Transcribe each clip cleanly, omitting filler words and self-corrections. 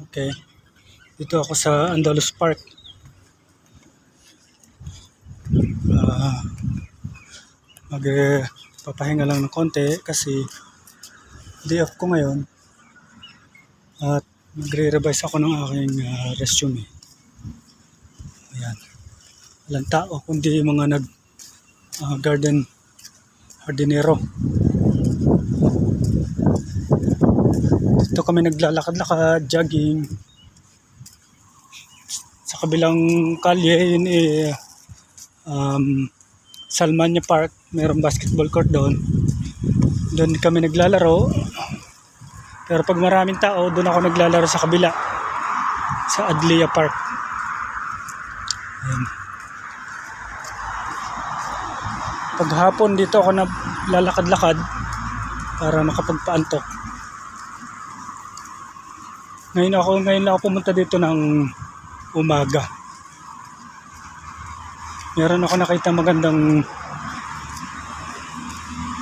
Okay. Dito ako sa Andalus Park. Magpapahinga lang ng konti kasi day off ko ngayon at magre-revise ako ng aking resume. Ayan. Walang tao kundi mga hardinero. Dito kami naglalakad-lakad, jogging. Sa kabilang kalye, yun Salmania Park. Mayroong basketball court doon. Doon kami naglalaro. Pero pag maraming tao, doon ako naglalaro sa kabila. Sa Adlia Park. Ayan. Pag hapon dito ako naglalakad-lakad para makapagpaantok. Ngayon lang ako pumunta dito ng umaga. Meron ako nakita magandang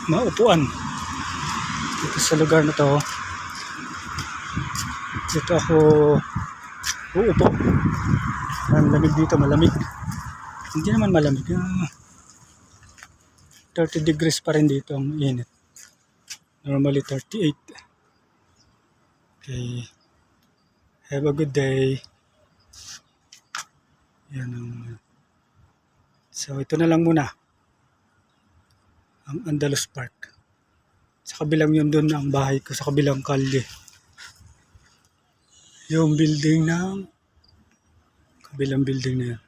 maupuan dito sa lugar na to. Dito ako uupo. Ang lamig dito, malamig. Hindi naman malamig. 30 degrees pa rin dito ang init. Normally 38. Okay. Have a good day. Yan. So ito na lang muna. Ang Andalus Park. Sa kabilang yun doon ang bahay ko, sa kabilang kalye. Yung building ng kabilang building na yan.